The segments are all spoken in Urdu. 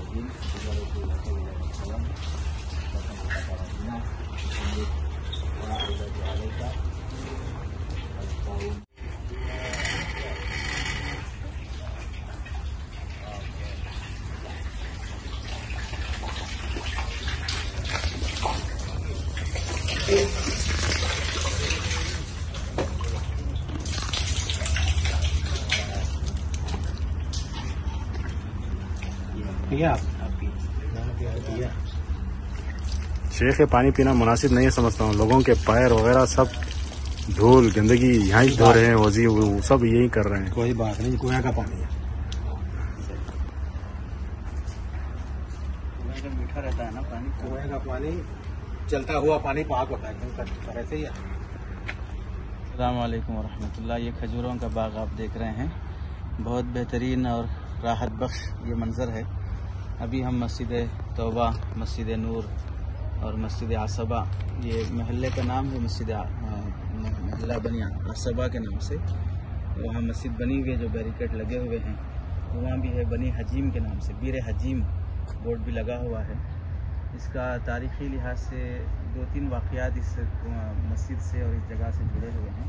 izin Bismillahirrahmanirrahim. شیخ پانی پینا مناسب نہیں سمجھتا ہوں. لوگوں کے پیر وغیرہ سب دھول گندگی یہاں ہی دھو رہے ہیں, وضی سب یہی کر رہے ہیں. کوئی بات نہیں, کنویں کا پانی ہے, میٹھا رہتا ہے نا پانی. کنویں کا پانی چلتا ہوا پانی پاک ہوتا ہے, ایسے ہی ہے. السلام علیکم ورحمۃ اللہ. یہ کھجوروں کا باغ آپ دیکھ رہے ہیں, بہت بہترین اور راحت بخش یہ منظر ہے. ابھی ہم مسجد توبہ, مسجد نور اور مسجد عصبہ, یہ محلے کا نام ہے, محلہ بنی عصبہ کے نام سے. وہاں مسجد بنی ہوئی ہے جو بیریکیڈ لگے ہوئے ہیں. وہاں بھی ہے بنی حجیم کے نام سے, بیر حجیم بورڈ بھی لگا ہوا ہے. اس کا تاریخی لحاظ سے 2-3 واقعات اس مسجد سے اور اس جگہ سے جڑے ہوئے ہیں.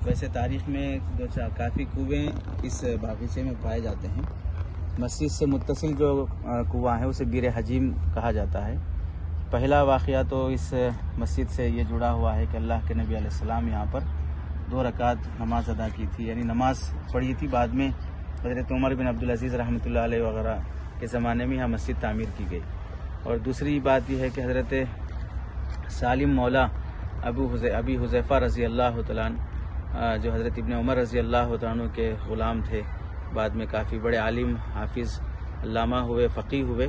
ویسے تاریخ میں کافی کنویں اس باغیچے میں پائے جاتے ہیں. مسجد سے متصل جو کنواں ہے اسے بیر حجیم کہا جاتا ہے. پہلا واقعہ تو اس مسجد سے یہ جڑا ہوا ہے کہ اللہ کے نبی علیہ السلام یہاں پر 2 رکعت نماز ادا کی تھی, یعنی نماز پڑھی تھی. بعد میں حضرت عمر بن عبدالعزیز رحمۃ اللہ علیہ وغیرہ کے زمانے میں یہاں مسجد تعمیر کی گئی. اور دوسری بات یہ ہے کہ حضرت سالم مولا ابی حذیفہ رضی اللہ تعالیٰ جو حضرت ابن عمر رضی اللہ تعالیٰ کے غلام تھے, بعد میں کافی بڑے عالم, حافظ, علامہ ہوئے, فقیہ ہوئے,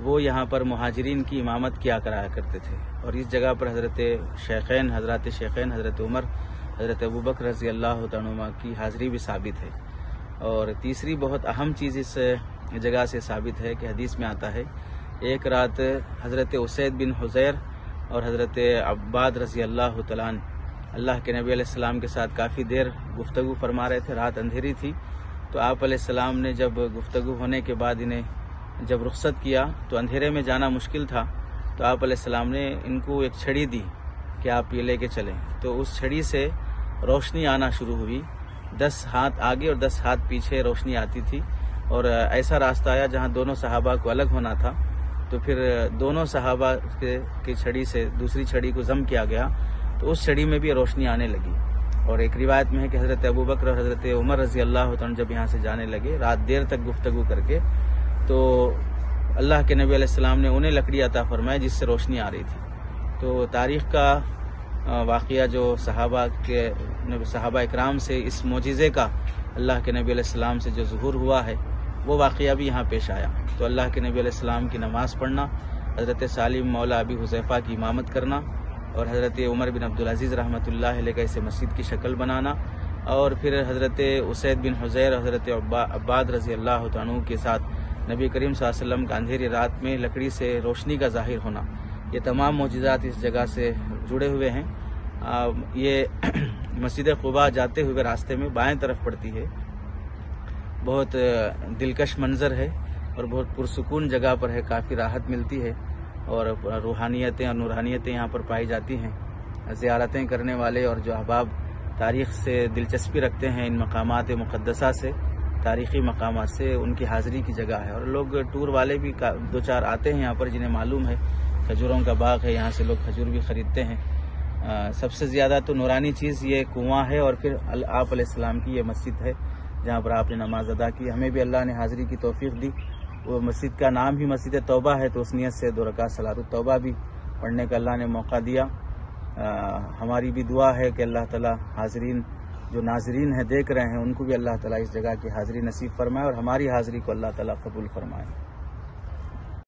وہ یہاں پر مہاجرین کی امامت کیا کرایا کرتے تھے. اور اس جگہ پر حضرت شیخین حضرت عمر, حضرت ابوبکر رضی اللہ تعالیٰ کی حاضری بھی ثابت ہے. اور تیسری بہت اہم چیز اس جگہ سے ثابت ہے کہ حدیث میں آتا ہے ایک رات حضرت اسید بن حضیر اور حضرت عباد رضی اللہ تعالیٰ اللہ کے نبی علیہ السلام کے ساتھ کافی دیر گفتگو فرما رہے تھے. رات اندھیری تھی تو آپ علیہ السلام نے جب گفتگو ہونے کے بعد انہیں جب رخصت کیا تو اندھیرے میں جانا مشکل تھا, تو آپ علیہ السلام نے ان کو ایک چھڑی دی کہ آپ یہ لے کے چلیں. تو اس چھڑی سے روشنی آنا شروع ہوئی. 10 ہاتھ آگے اور 10 ہاتھ پیچھے روشنی آتی تھی. اور ایسا راستہ آیا جہاں دونوں صحابہ کو الگ ہونا تھا, تو پھر دونوں صحابہ کی چھڑی سے دوسری چھڑی کو ضم کیا گیا, تو اس چھڑی میں بھی روشنی آنے لگی. اور ایک روایت میں ہے کہ حضرت ابوبکر اور حضرت عمر رضی اللہ عنہ جب یہاں سے جانے لگے رات دیر تک گفتگو کر کے, تو اللہ کے نبی علیہ السلام نے انہیں لکڑی عطا فرمائی جس سے روشنی آ رہی تھی. تو تاریخ کا واقعہ جو صحابہ اکرام سے اس معجزے کا اللہ کے نبی علیہ السلام سے جو ظہور ہوا ہے وہ واقعہ بھی یہاں پیش آیا. تو اللہ کے نبی علیہ السلام کی نماز پڑھنا, حضرت سالم مولا ابی حذیفہ کی امامت کرنا, اور حضرت عمر بن عبدالعزیز رحمۃ اللہ علیہ کا اسے مسجد کی شکل بنانا, اور پھر حضرت اسید بن حضیر اور حضرت عباد رضی اللہ عنہ کے ساتھ نبی کریم صلی اللہ علیہ وسلم کا اندھیری رات میں لکڑی سے روشنی کا ظاہر ہونا, یہ تمام معجزات اس جگہ سے جڑے ہوئے ہیں. یہ مسجد قباء جاتے ہوئے راستے میں بائیں طرف پڑتی ہے. بہت دلکش منظر ہے اور بہت پرسکون جگہ پر ہے, کافی راحت ملتی ہے اور روحانیتیں اور نورانیتیں یہاں پر پائی جاتی ہیں. زیارتیں کرنے والے اور جو احباب تاریخ سے دلچسپی رکھتے ہیں, ان مقامات مقدسہ سے, تاریخی مقامات سے, ان کی حاضری کی جگہ ہے. اور لوگ ٹور والے بھی 2-4 آتے ہیں یہاں پر جنہیں معلوم ہے کھجوروں کا باغ ہے, یہاں سے لوگ کھجور بھی خریدتے ہیں. سب سے زیادہ تو نورانی چیز یہ کنواں ہے, اور پھر آپ علیہ السلام کی یہ مسجد ہے جہاں پر آپ نے نماز ادا کی. ہمیں بھی اللہ نے حاضری کی توفیق دی. وہ مسجد کا نام ہی مسجد توبہ ہے, تو اس نیت سے 2 رکعت صلاۃ التوبہ بھی پڑھنے کا اللہ نے موقع دیا. ہماری بھی دعا ہے کہ اللہ تعالیٰ حاضرین جو ناظرین ہیں دیکھ رہے ہیں ان کو بھی اللہ تعالیٰ اس جگہ کی حاضری نصیب فرمائے, اور ہماری حاضری کو اللہ تعالیٰ قبول فرمائے.